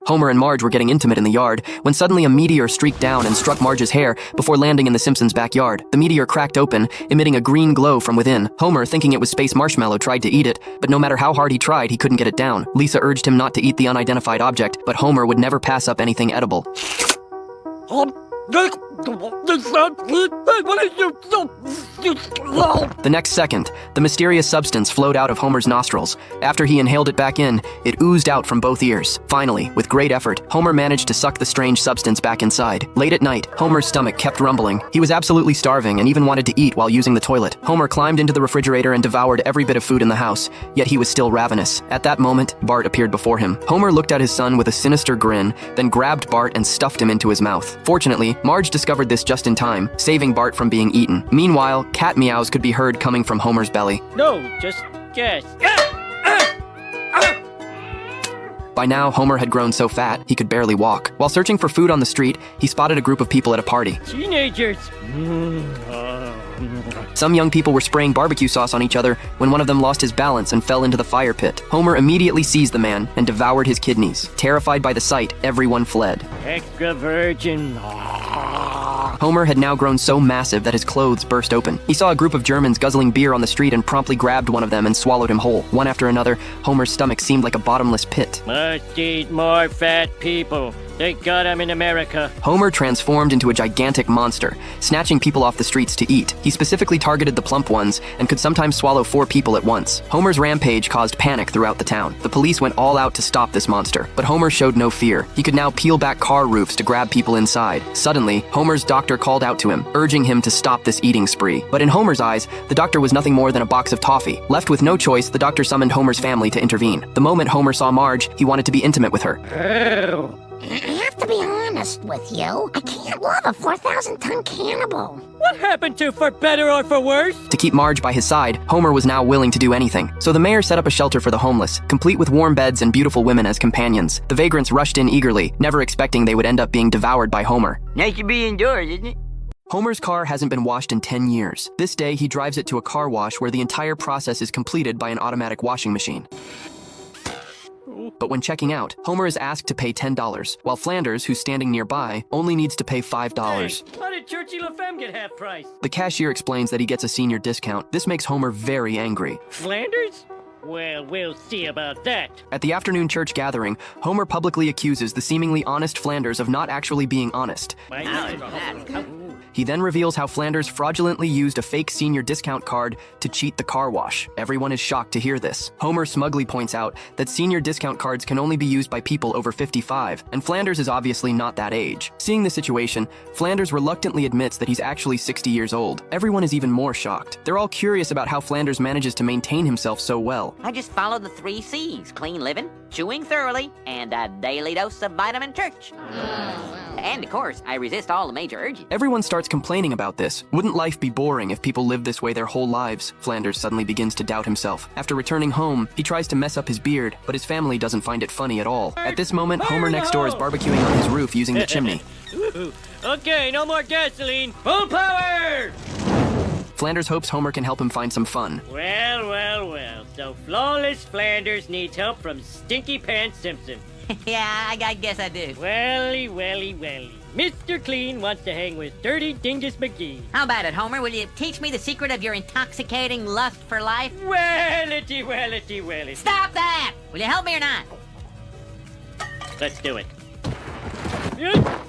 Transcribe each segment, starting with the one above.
Homer and Marge were getting intimate in the yard when suddenly a meteor streaked down and struck Marge's hair before landing in the Simpsons' backyard. The meteor cracked open, emitting a green glow from within. Homer, thinking it was Space Marshmallow, tried to eat it, but no matter how hard he tried, he couldn't get it down. Lisa urged him not to eat the unidentified object, but Homer would never pass up anything edible. The next second, the mysterious substance flowed out of Homer's nostrils. After he inhaled it back in, it oozed out from both ears. Finally, with great effort, Homer managed to suck the strange substance back inside. Late at night, Homer's stomach kept rumbling. He was absolutely starving and even wanted to eat while using the toilet. Homer climbed into the refrigerator and devoured every bit of food in the house, yet he was still ravenous. At that moment, Bart appeared before him. Homer looked at his son with a sinister grin, then grabbed Bart and stuffed him into his mouth. Fortunately, Marge discovered this just in time, saving Bart from being eaten. Meanwhile, cat meows could be heard coming from Homer's belly. No, just guess. By now, Homer had grown so fat, he could barely walk. While searching for food on the street, he spotted a group of people at a party. Teenagers. Some young people were spraying barbecue sauce on each other when one of them lost his balance and fell into the fire pit. Homer immediately seized the man and devoured his kidneys. Terrified by the sight, everyone fled. Extra virgin. Homer had now grown so massive that his clothes burst open. He saw a group of Germans guzzling beer on the street and promptly grabbed one of them and swallowed him whole. One after another, Homer's stomach seemed like a bottomless pit. Must eat more fat people. They got 'em in America. Homer transformed into a gigantic monster, snatching people off the streets to eat. He specifically targeted the plump ones and could sometimes swallow 4 people at once. Homer's rampage caused panic throughout the town. The police went all out to stop this monster, but Homer showed no fear. He could now peel back car roofs to grab people inside. Suddenly, Homer's doctor called out to him, urging him to stop this eating spree. But in Homer's eyes, the doctor was nothing more than a box of toffee. Left with no choice, the doctor summoned Homer's family to intervene. The moment Homer saw Marge, he wanted to be intimate with her. I have to be honest with you. I can't love a 4,000-ton cannibal. What happened to for better or for worse? To keep Marge by his side, Homer was now willing to do anything. So the mayor set up a shelter for the homeless, complete with warm beds and beautiful women as companions. The vagrants rushed in eagerly, never expecting they would end up being devoured by Homer. Nice to be indoors, isn't it? Homer's car hasn't been washed in 10 years. This day, he drives it to a car wash where the entire process is completed by an automatic washing machine. But when checking out, Homer is asked to pay $10, while Flanders, who's standing nearby, only needs to pay $5. Hey, how did Churchy LaFemme get half price? The cashier explains that he gets a senior discount. This makes Homer very angry. Flanders? Well, we'll see about that. At the afternoon church gathering, Homer publicly accuses the seemingly honest Flanders of not actually being honest. He then reveals how Flanders fraudulently used a fake senior discount card to cheat the car wash. Everyone is shocked to hear this. Homer smugly points out that senior discount cards can only be used by people over 55, and Flanders is obviously not that age. Seeing the situation, Flanders reluctantly admits that he's actually 60 years old. Everyone is even more shocked. They're all curious about how Flanders manages to maintain himself so well. I just follow the 3 C's: clean living, chewing thoroughly, and a daily dose of vitamin church. And of course, I resist all the major urges. Everyone starts complaining about this. Wouldn't life be boring if people lived this way their whole lives? Flanders suddenly begins to doubt himself. After returning home, he tries to mess up his beard, but his family doesn't find it funny at all. At this moment, Homer next door is barbecuing on his roof using the chimney. Okay, no more gasoline. Full power! Flanders hopes Homer can help him find some fun. Well. So Flawless Flanders needs help from Stinky Pants Simpson. Yeah, I guess I do. Welly. Mr. Clean wants to hang with Dirty Dingus McGee. How about it, Homer? Will you teach me the secret of your intoxicating lust for life? Wellity. Stop that! Will you help me or not? Let's do it.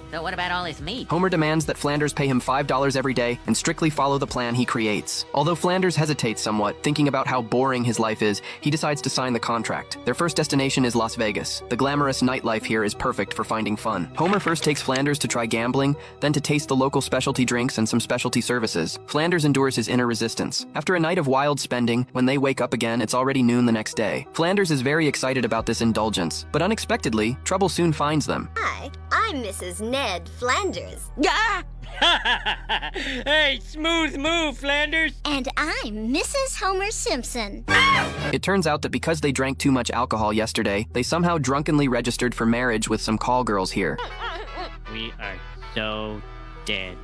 So what about all this meat? Homer demands that Flanders pay him $5 every day and strictly follow the plan he creates. Although Flanders hesitates somewhat, thinking about how boring his life is, he decides to sign the contract. Their first destination is Las Vegas. The glamorous nightlife here is perfect for finding fun. Homer first takes Flanders to try gambling, then to taste the local specialty drinks and some specialty services. Flanders endures his inner resistance. After a night of wild spending, when they wake up again, it's already noon the next day. Flanders is very excited about this indulgence, but unexpectedly, trouble soon finds them. Hi, I'm Mrs. Ned Flanders. Ah! Hey, smooth move, Flanders. And I'm Mrs. Homer Simpson. It turns out that because they drank too much alcohol yesterday, they somehow drunkenly registered for marriage with some call girls here. We are so dead.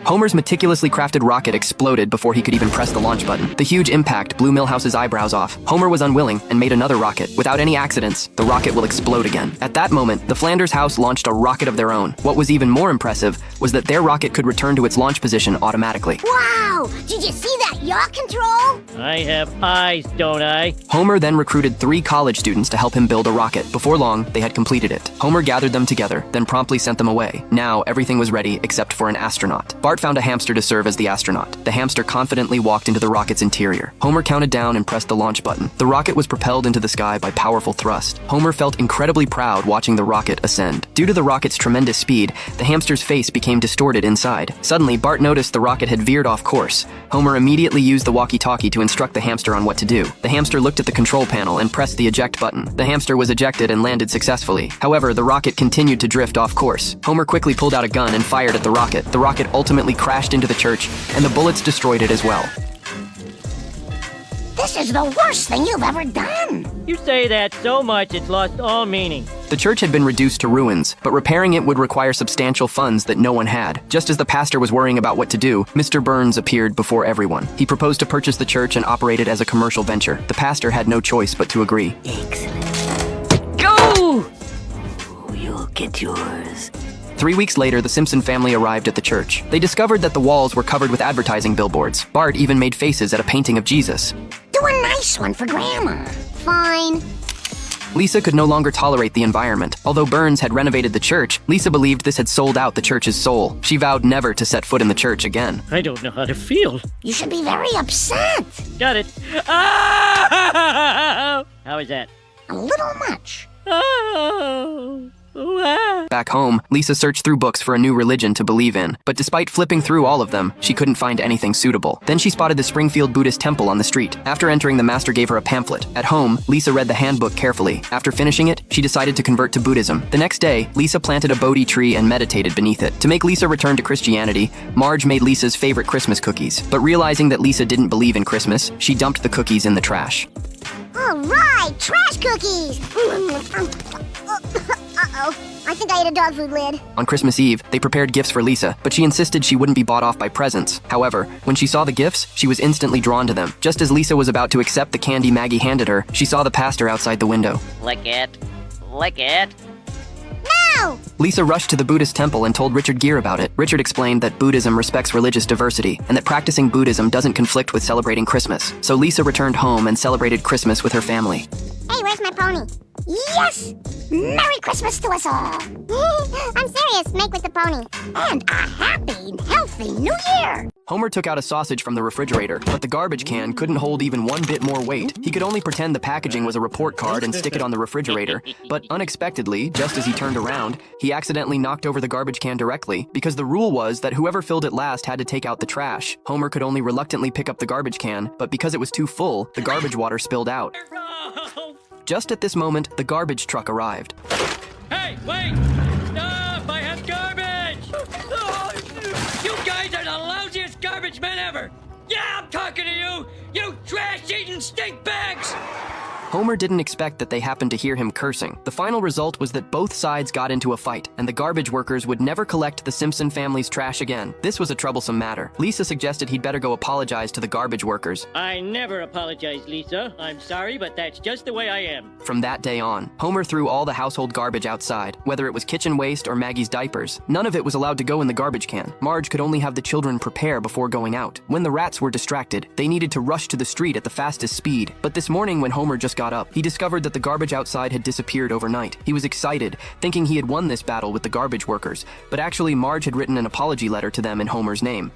Homer's meticulously crafted rocket exploded before he could even press the launch button. The huge impact blew Milhouse's eyebrows off. Homer was unwilling and made another rocket. Without any accidents, the rocket will explode again. At that moment, the Flanders house launched a rocket of their own. What was even more impressive was that their rocket could return to its launch position automatically. Wow! Did you see that yaw control? I have eyes, don't I? Homer then recruited 3 college students to help him build a rocket. Before long, they had completed it. Homer gathered them together, then promptly sent them away. Now, everything was ready except for an astronaut. Bart found a hamster to serve as the astronaut. The hamster confidently walked into the rocket's interior. Homer counted down and pressed the launch button. The rocket was propelled into the sky by powerful thrust. Homer felt incredibly proud watching the rocket ascend. Due to the rocket's tremendous speed, the hamster's face became distorted inside. Suddenly, Bart noticed the rocket had veered off course. Homer immediately used the walkie-talkie to instruct the hamster on what to do. The hamster looked at the control panel and pressed the eject button. The hamster was ejected and landed successfully. However, the rocket continued to drift off course. Homer quickly pulled out a gun and fired at the rocket. The rocket ultimately crashed into the church, and the bullets destroyed it as well. This is the worst thing you've ever done. You say that so much it's lost all meaning. The church had been reduced to ruins, but repairing it would require substantial funds that no one had. Just as the pastor was worrying about what to do, Mr. Burns appeared before everyone. He proposed to purchase the church and operate it as a commercial venture. The pastor had no choice but to agree. Excellent. Go! You'll get yours. 3 weeks later, the Simpson family arrived at the church. They discovered that the walls were covered with advertising billboards. Bart even made faces at a painting of Jesus. Do a nice one for Grandma. Fine. Lisa could no longer tolerate the environment. Although Burns had renovated the church, Lisa believed this had sold out the church's soul. She vowed never to set foot in the church again. I don't know how to feel. You should be very upset. Got it. Oh! How is that? A little much. Oh! Wow. Back home, Lisa searched through books for a new religion to believe in, but despite flipping through all of them, she couldn't find anything suitable. Then she spotted the Springfield Buddhist temple on the street. After entering, the master gave her a pamphlet. At home, Lisa read the handbook carefully. After finishing it, she decided to convert to Buddhism. The next day, Lisa planted a Bodhi tree and meditated beneath it. To make Lisa return to Christianity, Marge made Lisa's favorite Christmas cookies. But realizing that Lisa didn't believe in Christmas, she dumped the cookies in the trash. All right, trash cookies. Uh-oh, I think I ate a dog food lid. On Christmas Eve, they prepared gifts for Lisa, but she insisted she wouldn't be bought off by presents. However, when she saw the gifts, she was instantly drawn to them. Just as Lisa was about to accept the candy Maggie handed her, she saw the pastor outside the window. Lick it. Lick it. No! Lisa rushed to the Buddhist temple and told Richard Gere about it. Richard explained that Buddhism respects religious diversity and that practicing Buddhism doesn't conflict with celebrating Christmas. So Lisa returned home and celebrated Christmas with her family. Hey, where's my pony? Yes! Merry Christmas to us all! I'm serious, make with the pony. And a happy, healthy New Year! Homer took out a sausage from the refrigerator, but the garbage can couldn't hold even one bit more weight. He could only pretend the packaging was a report card and stick it on the refrigerator. But unexpectedly, just as he turned around, he accidentally knocked over the garbage can directly, because the rule was that whoever filled it last had to take out the trash. Homer could only reluctantly pick up the garbage can, but because it was too full, the garbage water spilled out. Just at this moment, the garbage truck arrived. Hey, wait! Stop! I have garbage! Oh, you guys are the lousiest garbage men ever! Yeah, I'm talking to you! You trash-eating stink bags! Homer didn't expect that they happened to hear him cursing. The final result was that both sides got into a fight, and the garbage workers would never collect the Simpson family's trash again. This was a troublesome matter. Lisa suggested he'd better go apologize to the garbage workers. I never apologize, Lisa. I'm sorry, but that's just the way I am. From that day on, Homer threw all the household garbage outside, whether it was kitchen waste or Maggie's diapers. None of it was allowed to go in the garbage can. Marge could only have the children prepare before going out. When the rats were distracted, they needed to rush to the street at the fastest speed. But this morning when Homer just got up, he discovered that the garbage outside had disappeared overnight. He was excited, thinking he had won this battle with the garbage workers, but actually Marge had written an apology letter to them in Homer's name.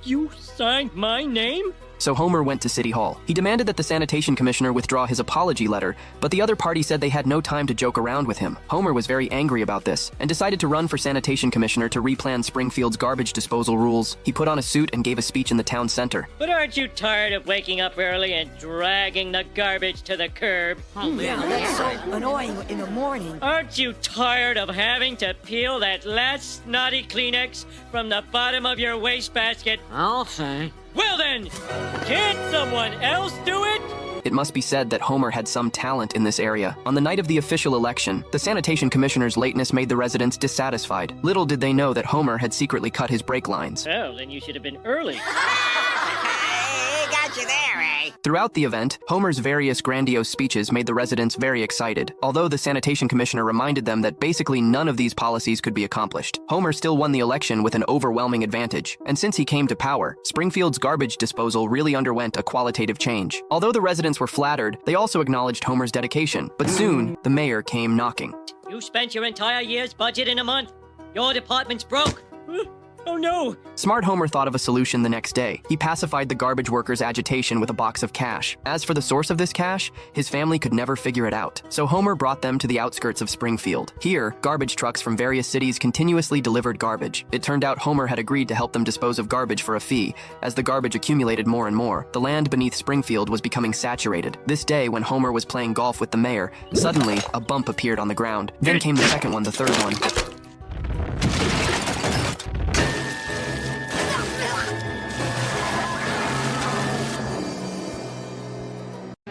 You signed my name? So Homer went to City Hall. He demanded that the sanitation commissioner withdraw his apology letter, but the other party said they had no time to joke around with him. Homer was very angry about this and decided to run for sanitation commissioner to replan Springfield's garbage disposal rules. He put on a suit and gave a speech in the town center. But aren't you tired of waking up early and dragging the garbage to the curb? Yeah, that's so annoying in the morning. Aren't you tired of having to peel that last snotty Kleenex from the bottom of your wastebasket? I'll say. Well then, can't someone else do it? It must be said that Homer had some talent in this area. On the night of the official election, the sanitation commissioner's lateness made the residents dissatisfied. Little did they know that Homer had secretly cut his brake lines. Well, then you should have been early. Got you there, eh? Throughout the event, Homer's various grandiose speeches made the residents very excited, although the sanitation commissioner reminded them that basically none of these policies could be accomplished. Homer still won the election with an overwhelming advantage, and since he came to power, Springfield's garbage disposal really underwent a qualitative change. Although the residents were flattered, they also acknowledged Homer's dedication. But soon, the mayor came knocking. You spent your entire year's budget in a month. Your department's broke. Oh no! Smart Homer thought of a solution the next day. He pacified the garbage workers' agitation with a box of cash. As for the source of this cash, his family could never figure it out. So Homer brought them to the outskirts of Springfield. Here, garbage trucks from various cities continuously delivered garbage. It turned out Homer had agreed to help them dispose of garbage for a fee. As the garbage accumulated more and more, the land beneath Springfield was becoming saturated. This day, when Homer was playing golf with the mayor, suddenly, a bump appeared on the ground. Then came the second one, the third one.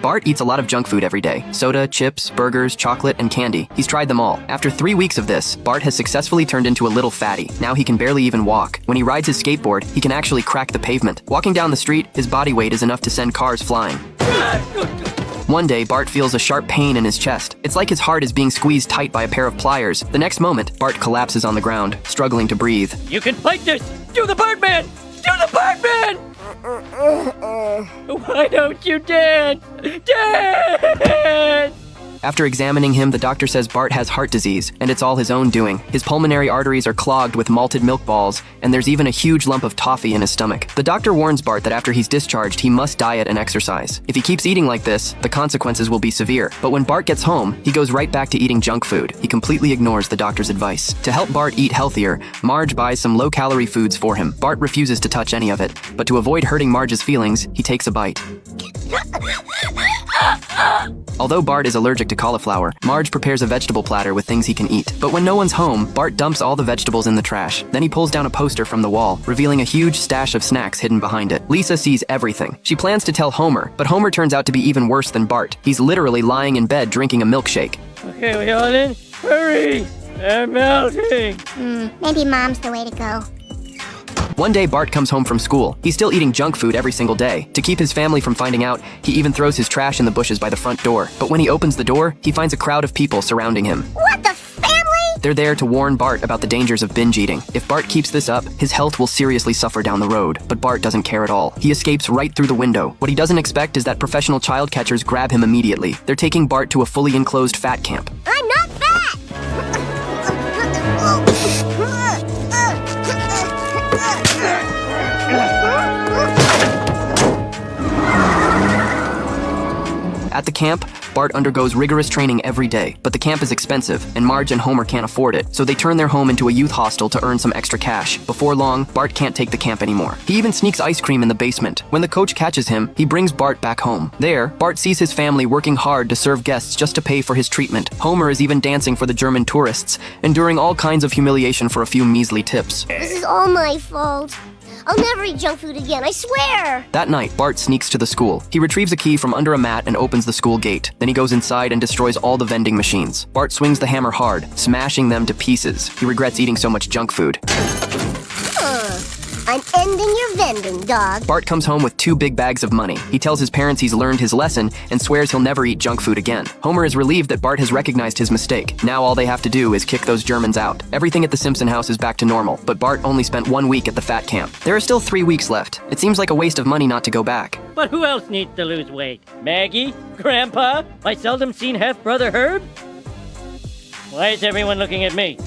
Bart eats a lot of junk food every day. Soda, chips, burgers, chocolate, and candy. He's tried them all. After 3 weeks of this, Bart has successfully turned into a little fatty. Now he can barely even walk. When he rides his skateboard, he can actually crack the pavement. Walking down the street, his body weight is enough to send cars flying. One day, Bart feels a sharp pain in his chest. It's like his heart is being squeezed tight by a pair of pliers. The next moment, Bart collapses on the ground, struggling to breathe. You can fight this! Do the Bartman! Do the Bartman! Why don't you dance? Dance! After examining him, the doctor says Bart has heart disease, and it's all his own doing. His pulmonary arteries are clogged with malted milk balls, and there's even a huge lump of toffee in his stomach. The doctor warns Bart that after he's discharged, he must diet and exercise. If he keeps eating like this, the consequences will be severe. But when Bart gets home, he goes right back to eating junk food. He completely ignores the doctor's advice. To help Bart eat healthier, Marge buys some low-calorie foods for him. Bart refuses to touch any of it, but to avoid hurting Marge's feelings, he takes a bite. Although Bart is allergic to cauliflower, Marge prepares a vegetable platter with things he can eat. But when no one's home, Bart dumps all the vegetables in the trash. Then he pulls down a poster from the wall, revealing a huge stash of snacks hidden behind it. Lisa sees everything. She plans to tell Homer, but Homer turns out to be even worse than Bart. He's literally lying in bed drinking a milkshake. Okay, we all in? Hurry! They're melting! Maybe Mom's the way to go. One day, Bart comes home from school. He's still eating junk food every single day. To keep his family from finding out, he even throws his trash in the bushes by the front door. But when he opens the door, he finds a crowd of people surrounding him. What the family? They're there to warn Bart about the dangers of binge eating. If Bart keeps this up, his health will seriously suffer down the road. But Bart doesn't care at all. He escapes right through the window. What he doesn't expect is that professional child catchers grab him immediately. They're taking Bart to a fully enclosed fat camp. I'm not fat! At the camp, Bart undergoes rigorous training every day, but the camp is expensive, and Marge and Homer can't afford it, so they turn their home into a youth hostel to earn some extra cash. Before long, Bart can't take the camp anymore. He even sneaks ice cream in the basement. When the coach catches him, he brings Bart back home. There, Bart sees his family working hard to serve guests just to pay for his treatment. Homer is even dancing for the German tourists, enduring all kinds of humiliation for a few measly tips. This is all my fault. I'll never eat junk food again, I swear! That night, Bart sneaks to the school. He retrieves a key from under a mat and opens the school gate. Then he goes inside and destroys all the vending machines. Bart swings the hammer hard, smashing them to pieces. He regrets eating so much junk food. I'm ending your vending, dog. Bart comes home with 2 big bags of money. He tells his parents he's learned his lesson and swears he'll never eat junk food again. Homer is relieved that Bart has recognized his mistake. Now all they have to do is kick those Germans out. Everything at the Simpson house is back to normal, but Bart only spent 1 week at the fat camp. There are still 3 weeks left. It seems like a waste of money not to go back. But who else needs to lose weight? Maggie? Grandpa? My seldom seen half-brother Herb? Why is everyone looking at me?